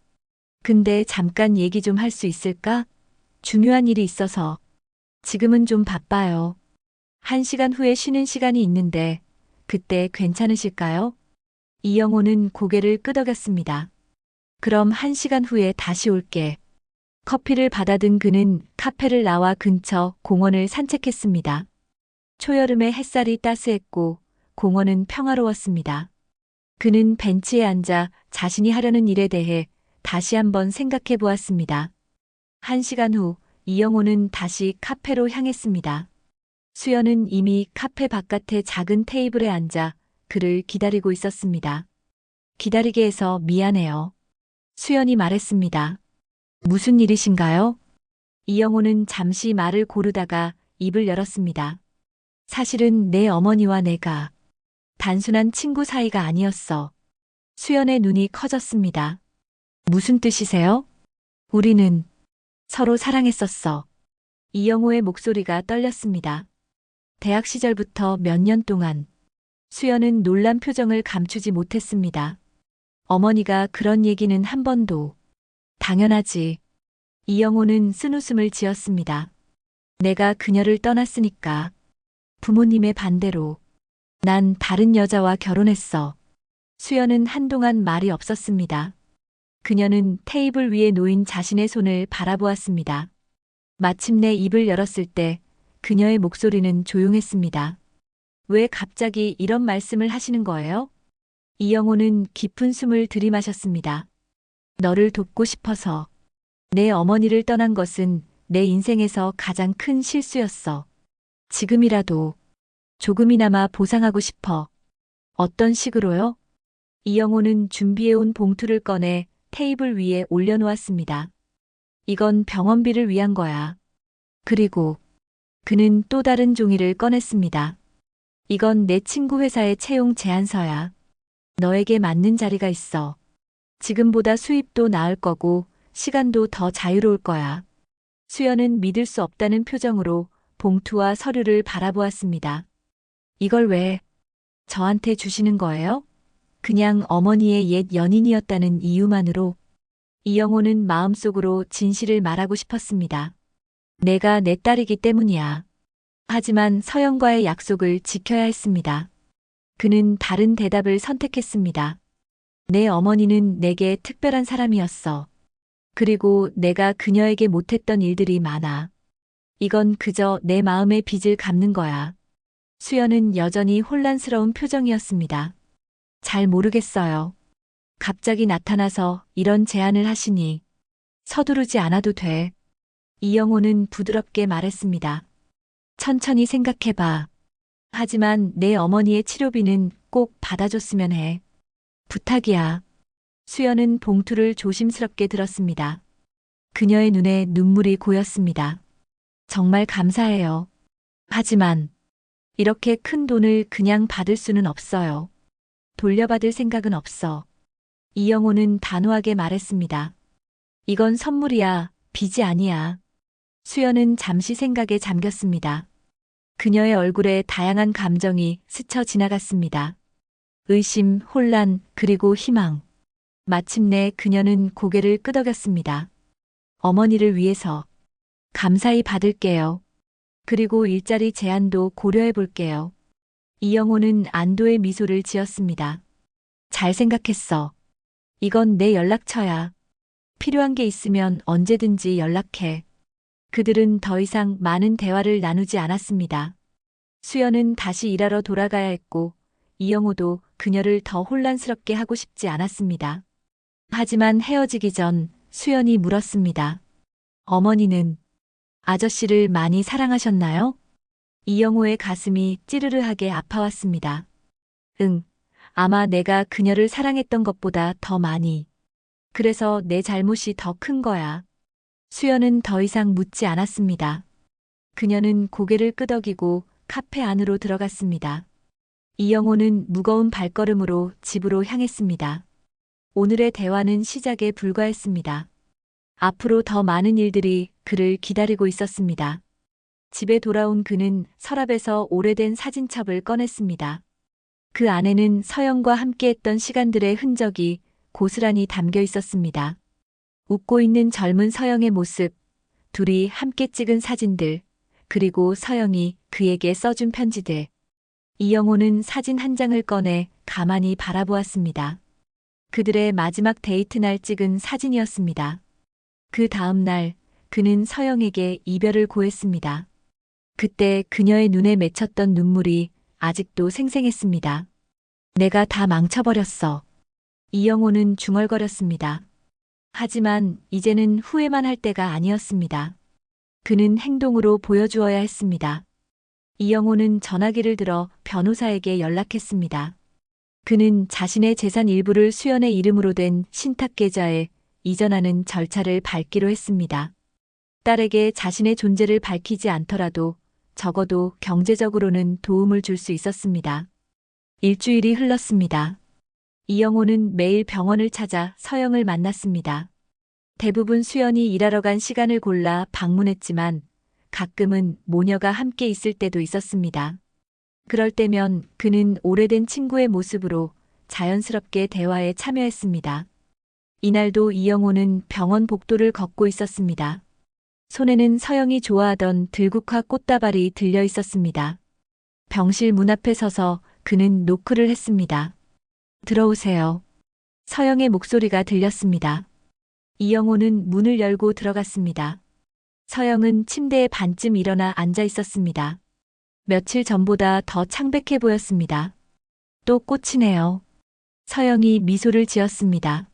근데 잠깐 얘기 좀 할 수 있을까? 중요한 일이 있어서. 지금은 좀 바빠요. 1시간 후에 쉬는 시간이 있는데 그때 괜찮으실까요? 이영호는 고개를 끄덕였습니다. 그럼 1시간 후에 다시 올게. 커피를 받아든 그는 카페를 나와 근처 공원을 산책했습니다. 초여름의 햇살이 따스했고 공원은 평화로웠습니다. 그는 벤치에 앉아 자신이 하려는 일에 대해 다시 한번 생각해 보았습니다. 1시간 후 이영호는 다시 카페로 향했습니다. 수연은 이미 카페 바깥의 작은 테이블에 앉아 그를 기다리고 있었습니다. 기다리게 해서 미안해요. 수연이 말했습니다. 무슨 일이신가요? 이영호는 잠시 말을 고르다가 입을 열었습니다. 사실은 내 어머니와 내가 단순한 친구 사이가 아니었어. 수연의 눈이 커졌습니다. 무슨 뜻이세요? 우리는 서로 사랑했었어. 이영호의 목소리가 떨렸습니다. 대학 시절부터 몇 년 동안 수연은 놀란 표정을 감추지 못했습니다. 어머니가 그런 얘기는 한 번도. 당연하지. 이영호는 쓴웃음을 지었습니다. 내가 그녀를 떠났으니까. 부모님의 반대로. 난 다른 여자와 결혼했어. 수연은 한동안 말이 없었습니다. 그녀는 테이블 위에 놓인 자신의 손을 바라보았습니다. 마침내 입을 열었을 때 그녀의 목소리는 조용했습니다. 왜 갑자기 이런 말씀을 하시는 거예요? 이영호는 깊은 숨을 들이마셨습니다. 너를 돕고 싶어서. 내 어머니를 떠난 것은 내 인생에서 가장 큰 실수였어. 지금이라도 조금이나마 보상하고 싶어. 어떤 식으로요? 이영호는 준비해온 봉투를 꺼내 테이블 위에 올려놓았습니다. 이건 병원비를 위한 거야. 그리고 그는 또 다른 종이를 꺼냈습니다. 이건 내 친구 회사의 채용 제안서야. 너에게 맞는 자리가 있어. 지금보다 수입도 나을 거고 시간도 더 자유로울 거야. 수연은 믿을 수 없다는 표정으로 봉투와 서류를 바라보았습니다. 이걸 왜 저한테 주시는 거예요? 그냥 어머니의 옛 연인이었다는 이유만으로. 이영호는 마음속으로 진실을 말하고 싶었습니다. 내가 내 딸이기 때문이야. 하지만 서영과의 약속을 지켜야 했습니다. 그는 다른 대답을 선택했습니다. 내 어머니는 내게 특별한 사람이었어. 그리고 내가 그녀에게 못했던 일들이 많아. 이건 그저 내 마음의 빚을 갚는 거야. 수연은 여전히 혼란스러운 표정이었습니다. 잘 모르겠어요. 갑자기 나타나서 이런 제안을 하시니 서두르지 않아도 돼. 이영호는 부드럽게 말했습니다. 천천히 생각해봐. 하지만 내 어머니의 치료비는 꼭 받아줬으면 해. 부탁이야. 수연은 봉투를 조심스럽게 들었습니다. 그녀의 눈에 눈물이 고였습니다. 정말 감사해요. 하지만 이렇게 큰 돈을 그냥 받을 수는 없어요. 돌려받을 생각은 없어. 이영호는 단호하게 말했습니다. 이건 선물이야, 빚이 아니야. 수연은 잠시 생각에 잠겼습니다. 그녀의 얼굴에 다양한 감정이 스쳐 지나갔습니다. 의심, 혼란, 그리고 희망. 마침내 그녀는 고개를 끄덕였습니다. 어머니를 위해서 감사히 받을게요. 그리고 일자리 제안도 고려해 볼게요. 이영호는 안도의 미소를 지었습니다. 잘 생각했어. 이건 내 연락처야. 필요한 게 있으면 언제든지 연락해. 그들은 더 이상 많은 대화를 나누지 않았습니다. 수연은 다시 일하러 돌아가야 했고, 이영호도 그녀를 더 혼란스럽게 하고 싶지 않았습니다. 하지만 헤어지기 전 수연이 물었습니다. 어머니는 아저씨를 많이 사랑하셨나요? 이영호의 가슴이 찌르르하게 아파왔습니다. 응, 아마 내가 그녀를 사랑했던 것보다 더 많이. 그래서 내 잘못이 더 큰 거야. 수연은 더 이상 묻지 않았습니다. 그녀는 고개를 끄덕이고 카페 안으로 들어갔습니다. 이영호는 무거운 발걸음으로 집으로 향했습니다. 오늘의 대화는 시작에 불과했습니다. 앞으로 더 많은 일들이 그를 기다리고 있었습니다. 집에 돌아온 그는 서랍에서 오래된 사진첩을 꺼냈습니다. 그 안에는 서영과 함께했던 시간들의 흔적이 고스란히 담겨 있었습니다. 웃고 있는 젊은 서영의 모습, 둘이 함께 찍은 사진들, 그리고 서영이 그에게 써준 편지들. 이영호는 사진 한 장을 꺼내 가만히 바라보았습니다. 그들의 마지막 데이트 날 찍은 사진이었습니다. 그 다음 날 그는 서영에게 이별을 고했습니다. 그때 그녀의 눈에 맺혔던 눈물이 아직도 생생했습니다. 내가 다 망쳐버렸어. 이영호는 중얼거렸습니다. 하지만 이제는 후회만 할 때가 아니었습니다. 그는 행동으로 보여주어야 했습니다. 이영호는 전화기를 들어 변호사에게 연락했습니다. 그는 자신의 재산 일부를 수연의 이름으로 된 신탁계좌에 이전하는 절차를 밟기로 했습니다. 딸에게 자신의 존재를 밝히지 않더라도 적어도 경제적으로는 도움을 줄 수 있었습니다. 일주일이 흘렀습니다. 이영호는 매일 병원을 찾아 서영을 만났습니다. 대부분 수연이 일하러 간 시간을 골라 방문했지만 가끔은 모녀가 함께 있을 때도 있었습니다. 그럴 때면 그는 오래된 친구의 모습으로 자연스럽게 대화에 참여했습니다. 이날도 이영호는 병원 복도를 걷고 있었습니다. 손에는 서영이 좋아하던 들국화 꽃다발이 들려 있었습니다. 병실 문 앞에 서서 그는 노크를 했습니다. 들어오세요. 서영의 목소리가 들렸습니다. 이영호는 문을 열고 들어갔습니다. 서영은 침대에 반쯤 일어나 앉아 있었습니다. 며칠 전보다 더 창백해 보였습니다. 또 꽃이네요. 서영이 미소를 지었습니다.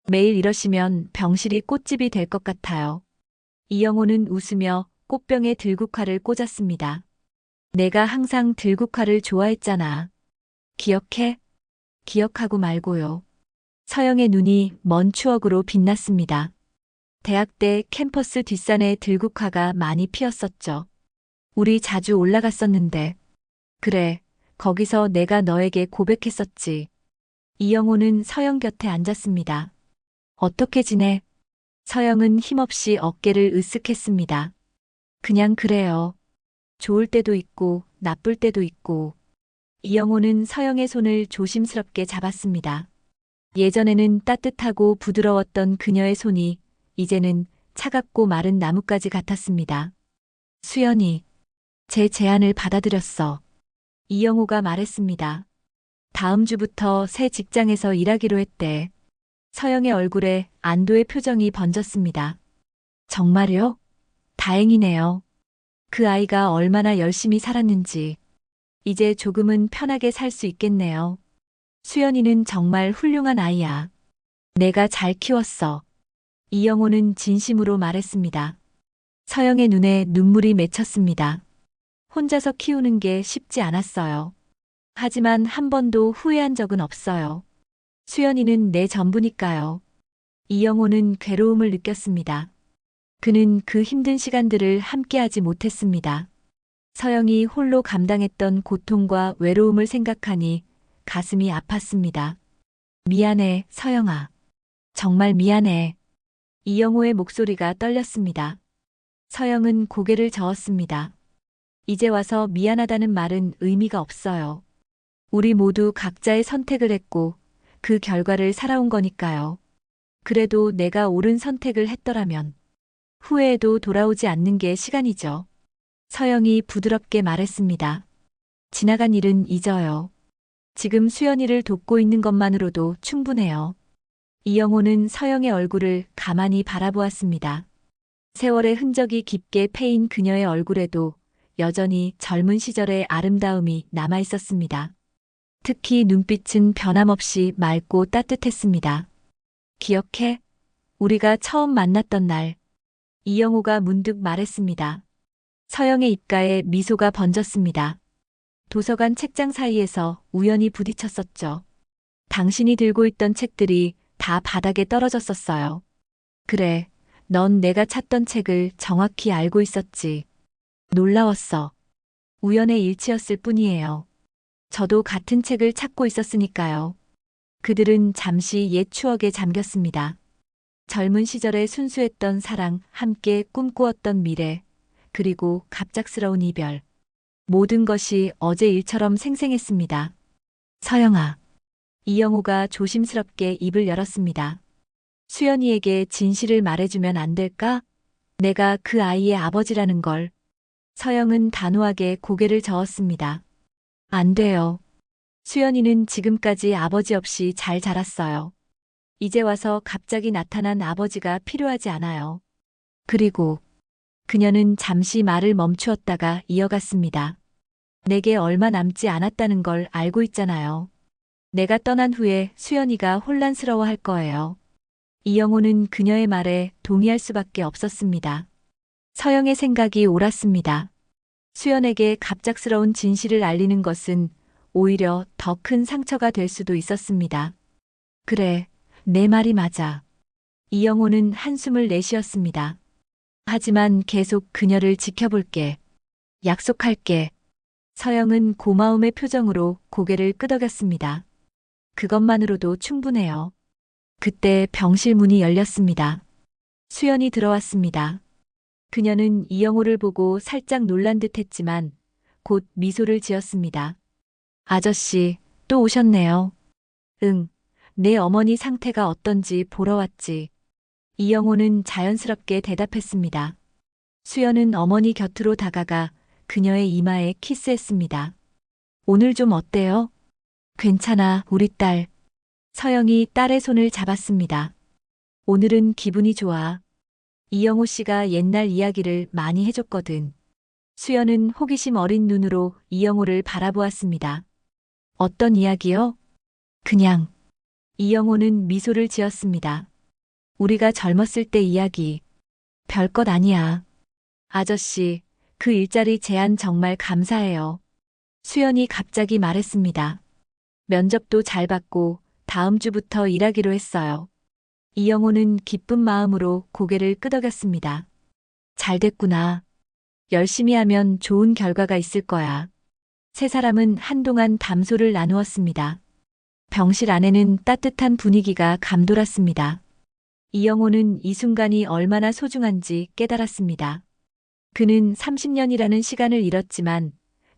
매일 이러시면 병실이 꽃집이 될 것 같아요. 이영호는 웃으며 꽃병에 들국화를 꽂았습니다. 내가 항상 들국화를 좋아했잖아. 기억해? 기억하고 말고요. 서영의 눈이 먼 추억으로 빛났습니다. 대학 때 캠퍼스 뒷산에 들국화가 많이 피었었죠. 우리 자주 올라갔었는데. 그래, 거기서 내가 너에게 고백했었지. 이영호는 서영 곁에 앉았습니다. 어떻게 지내? 서영은 힘없이 어깨를 으쓱했습니다. 그냥 그래요. 좋을 때도 있고 나쁠 때도 있고. 이영호는 서영의 손을 조심스럽게 잡았습니다. 예전에는 따뜻하고 부드러웠던 그녀의 손이 이제는 차갑고 마른 나뭇가지 같았습니다. 수연이, 제 제안을 받아들였어. 이영호가 말했습니다. 다음 주부터 새 직장에서 일하기로 했대. 서영의 얼굴에 안도의 표정이 번졌습니다. 정말요? 다행이네요. 그 아이가 얼마나 열심히 살았는지. 이제 조금은 편하게 살 수 있겠네요. 수연이는 정말 훌륭한 아이야. 내가 잘 키웠어. 이영호는 진심으로 말했습니다. 서영의 눈에 눈물이 맺혔습니다. 혼자서 키우는 게 쉽지 않았어요. 하지만 한 번도 후회한 적은 없어요. 수연이는 내 전부니까요. 이영호는 괴로움을 느꼈습니다. 그는 그 힘든 시간들을 함께하지 못했습니다. 서영이 홀로 감당했던 고통과 외로움을 생각하니 가슴이 아팠습니다. 미안해, 서영아. 정말 미안해. 이영호의 목소리가 떨렸습니다. 서영은 고개를 저었습니다. 이제 와서 미안하다는 말은 의미가 없어요. 우리 모두 각자의 선택을 했고 그 결과를 살아온 거니까요. 그래도 내가 옳은 선택을 했더라면 후회해도 돌아오지 않는 게 시간이죠. 서영이 부드럽게 말했습니다. 지나간 일은 잊어요. 지금 수연이를 돕고 있는 것만으로도 충분해요. 이영호는 서영의 얼굴을 가만히 바라보았습니다. 세월의 흔적이 깊게 패인 그녀의 얼굴에도 여전히 젊은 시절의 아름다움이 남아 있었습니다. 특히 눈빛은 변함없이 맑고 따뜻했습니다. 기억해? 우리가 처음 만났던 날. 이영호가 문득 말했습니다. 서영의 입가에 미소가 번졌습니다. 도서관 책장 사이에서 우연히 부딪혔었죠. 당신이 들고 있던 책들이 다 바닥에 떨어졌었어요. 그래, 넌 내가 찾던 책을 정확히 알고 있었지. 놀라웠어. 우연의 일치였을 뿐이에요. 저도 같은 책을 찾고 있었으니까요. 그들은 잠시 옛 추억에 잠겼습니다. 젊은 시절의 순수했던 사랑, 함께 꿈꾸었던 미래, 그리고 갑작스러운 이별. 모든 것이 어제 일처럼 생생했습니다. 서영아. 이영호가 조심스럽게 입을 열었습니다. 수연이에게 진실을 말해주면 안 될까? 내가 그 아이의 아버지라는 걸. 서영은 단호하게 고개를 저었습니다. 안 돼요. 수연이는 지금까지 아버지 없이 잘 자랐어요. 이제 와서 갑자기 나타난 아버지가 필요하지 않아요. 그리고 그녀는 잠시 말을 멈추었다가 이어갔습니다. 내게 얼마 남지 않았다는 걸 알고 있잖아요. 내가 떠난 후에 수연이가 혼란스러워할 거예요. 이영호는 그녀의 말에 동의할 수밖에 없었습니다. 서영의 생각이 옳았습니다. 수연에게 갑작스러운 진실을 알리는 것은 오히려 더 큰 상처가 될 수도 있었습니다. 그래, 내 말이 맞아. 이영호는 한숨을 내쉬었습니다. 하지만 계속 그녀를 지켜볼게. 약속할게. 서영은 고마움의 표정으로 고개를 끄덕였습니다. 그것만으로도 충분해요. 그때 병실 문이 열렸습니다. 수연이 들어왔습니다. 그녀는 이영호를 보고 살짝 놀란 듯 했지만 곧 미소를 지었습니다. 아저씨, 또 오셨네요. 응, 내 어머니 상태가 어떤지 보러 왔지. 이영호는 자연스럽게 대답했습니다. 수연은 어머니 곁으로 다가가 그녀의 이마에 키스했습니다. 오늘 좀 어때요? 괜찮아, 우리 딸. 서영이 딸의 손을 잡았습니다. 오늘은 기분이 좋아. 이영호 씨가 옛날 이야기를 많이 해줬거든. 수연은 호기심 어린 눈으로 이영호를 바라보았습니다. 어떤 이야기요? 그냥. 이영호는 미소를 지었습니다. 우리가 젊었을 때 이야기. 별것 아니야. 아저씨, 그 일자리 제안 정말 감사해요. 수연이 갑자기 말했습니다. 면접도 잘 받고 다음 주부터 일하기로 했어요. 이영호는 기쁜 마음으로 고개를 끄덕였습니다. 잘 됐구나. 열심히 하면 좋은 결과가 있을 거야. 세 사람은 한동안 담소를 나누었습니다. 병실 안에는 따뜻한 분위기가 감돌았습니다. 이영호는 이 순간이 얼마나 소중한지 깨달았습니다. 그는 30년이라는 시간을 잃었지만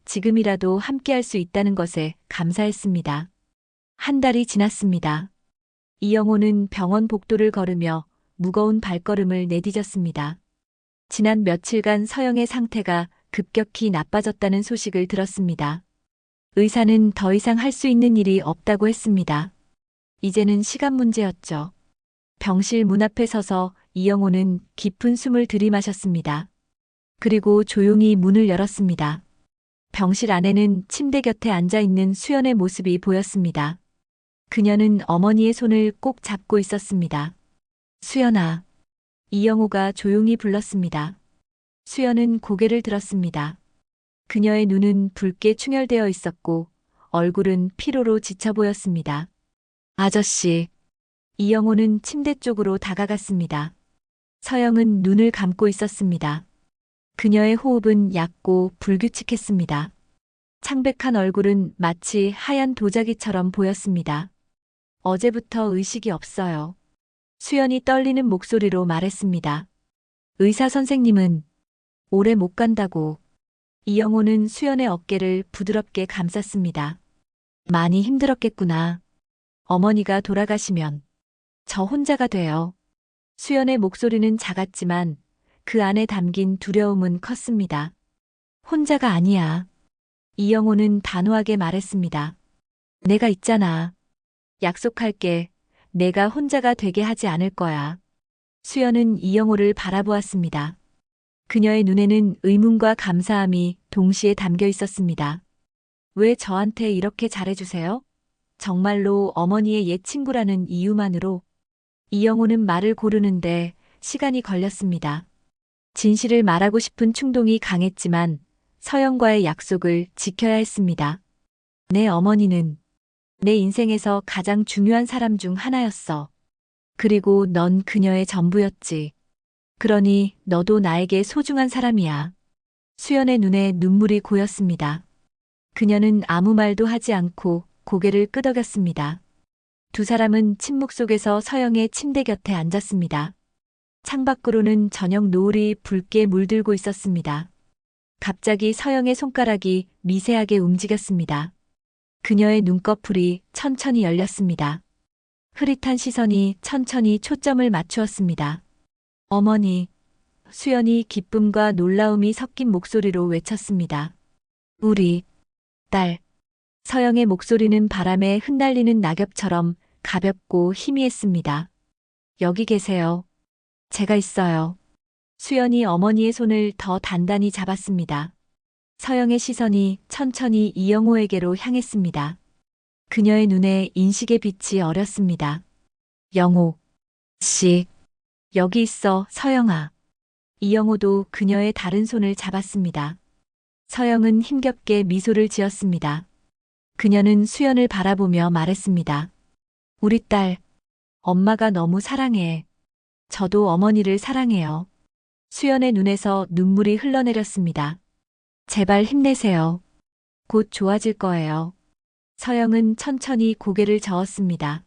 지금이라도 함께할 수 있다는 것에 감사했습니다. 한 달이 지났습니다. 이영호는 병원 복도를 걸으며 무거운 발걸음을 내디뎠습니다. 지난 며칠간 서영의 상태가 급격히 나빠졌다는 소식을 들었습니다. 의사는 더 이상 할 수 있는 일이 없다고 했습니다. 이제는 시간 문제였죠. 병실 문 앞에 서서 이영호는 깊은 숨을 들이마셨습니다. 그리고 조용히 문을 열었습니다. 병실 안에는 침대 곁에 앉아 있는 수연의 모습이 보였습니다. 그녀는 어머니의 손을 꼭 잡고 있었습니다. 수연아. 이영호가 조용히 불렀습니다. 수연은 고개를 들었습니다. 그녀의 눈은 붉게 충혈되어 있었고 얼굴은 피로로 지쳐 보였습니다. 아저씨. 이영호는 침대 쪽으로 다가갔습니다. 서영은 눈을 감고 있었습니다. 그녀의 호흡은 얕고 불규칙했습니다. 창백한 얼굴은 마치 하얀 도자기처럼 보였습니다. 어제부터 의식이 없어요. 수연이 떨리는 목소리로 말했습니다. 의사 선생님은 오래 못 간다고. 이영호는 수연의 어깨를 부드럽게 감쌌습니다. 많이 힘들었겠구나. 어머니가 돌아가시면 저 혼자가 돼요. 수연의 목소리는 작았지만 그 안에 담긴 두려움은 컸습니다. 혼자가 아니야. 이영호는 단호하게 말했습니다. 내가 있잖아. 약속할게. 내가 혼자가 되게 하지 않을 거야. 수연은 이영호를 바라보았습니다. 그녀의 눈에는 의문과 감사함이 동시에 담겨 있었습니다. 왜 저한테 이렇게 잘해주세요? 정말로 어머니의 옛 친구라는 이유만으로. 이영호는 말을 고르는데 시간이 걸렸습니다. 진실을 말하고 싶은 충동이 강했지만 서영과의 약속을 지켜야 했습니다. 내 어머니는 내 인생에서 가장 중요한 사람 중 하나였어. 그리고 넌 그녀의 전부였지. 그러니 너도 나에게 소중한 사람이야. 수연의 눈에 눈물이 고였습니다. 그녀는 아무 말도 하지 않고 고개를 끄덕였습니다. 두 사람은 침묵 속에서 서영의 침대 곁에 앉았습니다. 창밖으로는 저녁 노을이 붉게 물들고 있었습니다. 갑자기 서영의 손가락이 미세하게 움직였습니다. 그녀의 눈꺼풀이 천천히 열렸습니다. 흐릿한 시선이 천천히 초점을 맞추었습니다. 어머니. 수연이 기쁨과 놀라움이 섞인 목소리로 외쳤습니다. 우리 딸. 서영의 목소리는 바람에 흩날리는 낙엽처럼 가볍고 희미했습니다. 여기 계세요. 제가 있어요. 수연이 어머니의 손을 더 단단히 잡았습니다. 서영의 시선이 천천히 이영호에게로 향했습니다. 그녀의 눈에 인식의 빛이 어렸습니다. 영호 씨, 여기 있어, 서영아. 이영호도 그녀의 다른 손을 잡았습니다. 서영은 힘겹게 미소를 지었습니다. 그녀는 수연을 바라보며 말했습니다. 우리 딸, 엄마가 너무 사랑해. 저도 어머니를 사랑해요. 수연의 눈에서 눈물이 흘러내렸습니다. 제발 힘내세요. 곧 좋아질 거예요. 서영은 천천히 고개를 저었습니다.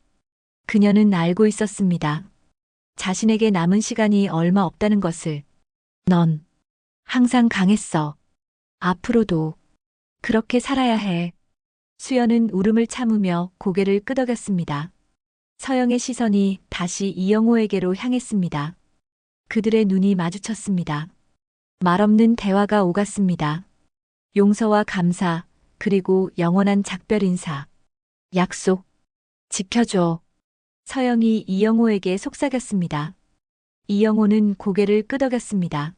그녀는 알고 있었습니다. 자신에게 남은 시간이 얼마 없다는 것을. 넌 항상 강했어. 앞으로도. 그렇게 살아야 해. 수연은 울음을 참으며 고개를 끄덕였습니다. 서영의 시선이 다시 이영호에게로 향했습니다. 그들의 눈이 마주쳤습니다. 말없는 대화가 오갔습니다. 용서와 감사, 그리고 영원한 작별 인사. 약속. 지켜줘. 서영이 이영호에게 속삭였습니다. 이영호는 고개를 끄덕였습니다.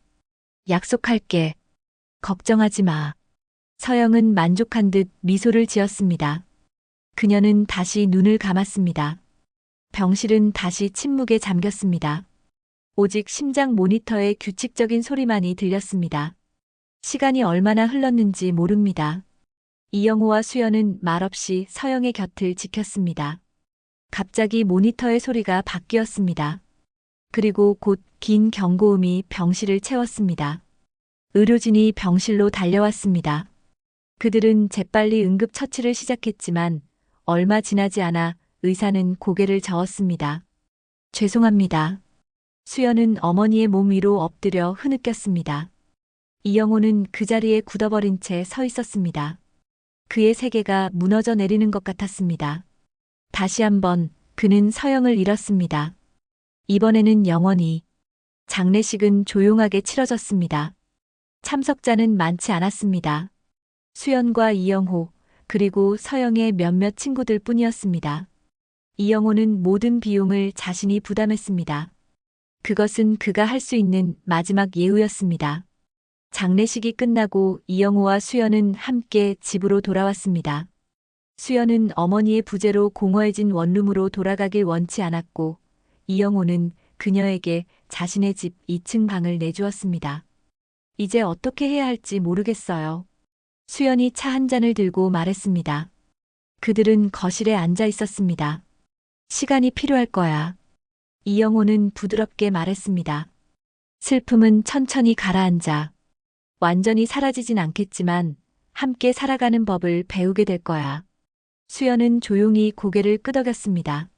약속할게. 걱정하지 마. 서영은 만족한 듯 미소를 지었습니다. 그녀는 다시 눈을 감았습니다. 병실은 다시 침묵에 잠겼습니다. 오직 심장 모니터의 규칙적인 소리만이 들렸습니다. 시간이 얼마나 흘렀는지 모릅니다. 이영호와 수연은 말없이 서영의 곁을 지켰습니다. 갑자기 모니터의 소리가 바뀌었습니다. 그리고 곧 긴 경고음이 병실을 채웠습니다. 의료진이 병실로 달려왔습니다. 그들은 재빨리 응급처치를 시작했지만 얼마 지나지 않아 의사는 고개를 저었습니다. 죄송합니다. 수연은 어머니의 몸 위로 엎드려 흐느꼈습니다. 이영호는 그 자리에 굳어버린 채 서 있었습니다. 그의 세계가 무너져 내리는 것 같았습니다. 다시 한번 그는 서영을 잃었습니다. 이번에는 영원히. 장례식은 조용하게 치러졌습니다. 참석자는 많지 않았습니다. 수연과 이영호, 그리고 서영의 몇몇 친구들 뿐이었습니다. 이영호는 모든 비용을 자신이 부담했습니다. 그것은 그가 할 수 있는 마지막 예우였습니다. 장례식이 끝나고 이영호와 수연은 함께 집으로 돌아왔습니다. 수연은 어머니의 부재로 공허해진 원룸으로 돌아가길 원치 않았고, 이영호는 그녀에게 자신의 집 2층 방을 내주었습니다. 이제 어떻게 해야 할지 모르겠어요. 수연이 차 한 잔을 들고 말했습니다. 그들은 거실에 앉아 있었습니다. 시간이 필요할 거야. 이영호는 부드럽게 말했습니다. 슬픔은 천천히 가라앉아. 완전히 사라지진 않겠지만 함께 살아가는 법을 배우게 될 거야. 수연은 조용히 고개를 끄덕였습니다.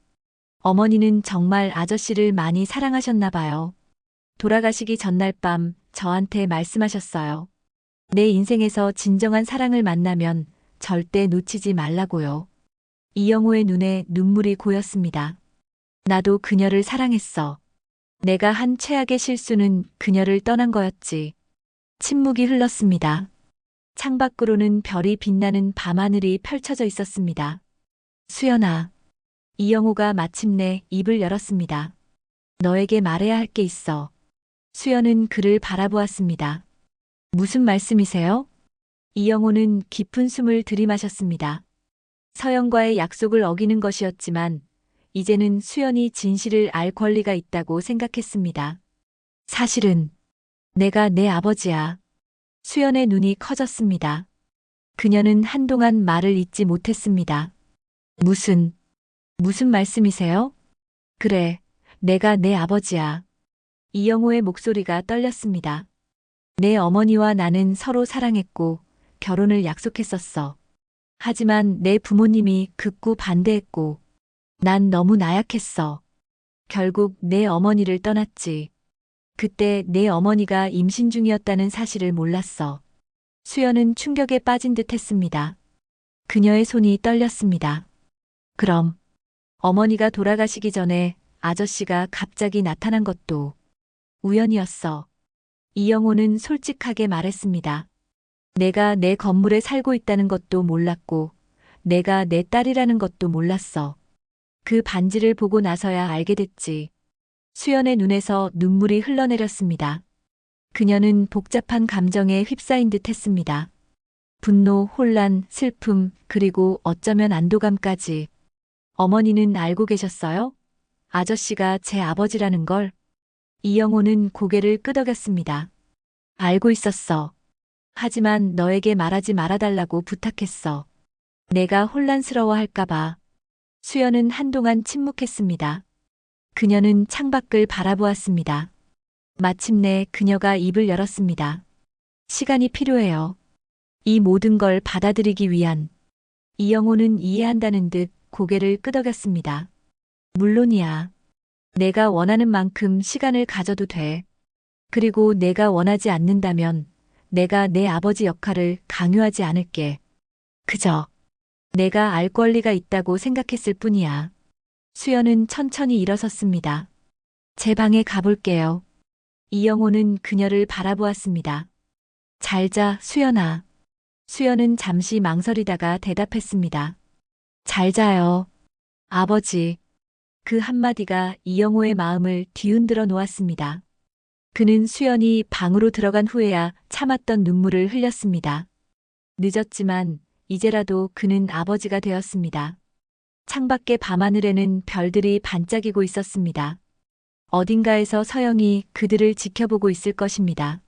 어머니는 정말 아저씨를 많이 사랑하셨나 봐요. 돌아가시기 전날 밤 저한테 말씀하셨어요. 내 인생에서 진정한 사랑을 만나면 절대 놓치지 말라고요. 이영호의 눈에 눈물이 고였습니다. 나도 그녀를 사랑했어. 내가 한 최악의 실수는 그녀를 떠난 거였지. 침묵이 흘렀습니다. 창밖으로는 별이 빛나는 밤하늘이 펼쳐져 있었습니다. 수연아. 이영호가 마침내 입을 열었습니다. 너에게 말해야 할 게 있어. 수연은 그를 바라보았습니다. 무슨 말씀이세요? 이영호는 깊은 숨을 들이마셨습니다. 서영과의 약속을 어기는 것이었지만 이제는 수연이 진실을 알 권리가 있다고 생각했습니다. 사실은 내가 내 아버지야. 수연의 눈이 커졌습니다. 그녀는 한동안 말을 잇지 못했습니다. 무슨 말씀이세요? 그래, 내가 내 아버지야. 이영호의 목소리가 떨렸습니다. 내 어머니와 나는 서로 사랑했고 결혼을 약속했었어. 하지만 내 부모님이 극구 반대했고 난 너무 나약했어. 결국 내 어머니를 떠났지. 그때 내 어머니가 임신 중이었다는 사실을 몰랐어. 수연은 충격에 빠진 듯 했습니다. 그녀의 손이 떨렸습니다. 그럼 어머니가 돌아가시기 전에 아저씨가 갑자기 나타난 것도 우연이었어. 이영호는 솔직하게 말했습니다. 내가 내 건물에 살고 있다는 것도 몰랐고 내가 내 딸이라는 것도 몰랐어. 그 반지를 보고 나서야 알게 됐지. 수연의 눈에서 눈물이 흘러내렸습니다. 그녀는 복잡한 감정에 휩싸인 듯 했습니다. 분노, 혼란, 슬픔, 그리고 어쩌면 안도감까지. 어머니는 알고 계셨어요? 아저씨가 제 아버지라는 걸? 이영호는 고개를 끄덕였습니다. 알고 있었어. 하지만 너에게 말하지 말아달라고 부탁했어. 내가 혼란스러워할까봐. 수연은 한동안 침묵했습니다. 그녀는 창밖을 바라보았습니다. 마침내 그녀가 입을 열었습니다. 시간이 필요해요. 이 모든 걸 받아들이기 위한. 이영호는 이해한다는 듯 고개를 끄덕였습니다. 물론이야. 내가 원하는 만큼 시간을 가져도 돼. 그리고 내가 원하지 않는다면 내가 내 아버지 역할을 강요하지 않을게. 그저 내가 알 권리가 있다고 생각했을 뿐이야. 수연은 천천히 일어섰습니다. 제 방에 가볼게요. 이영호는 그녀를 바라보았습니다. 잘 자, 수연아. 수연은 잠시 망설이다가 대답했습니다. 잘 자요. 아버지. 그 한마디가 이영호의 마음을 뒤흔들어 놓았습니다. 그는 수연이 방으로 들어간 후에야 참았던 눈물을 흘렸습니다. 늦었지만 이제라도 그는 아버지가 되었습니다. 창밖의 밤하늘에는 별들이 반짝이고 있었습니다. 어딘가에서 서영이 그들을 지켜보고 있을 것입니다.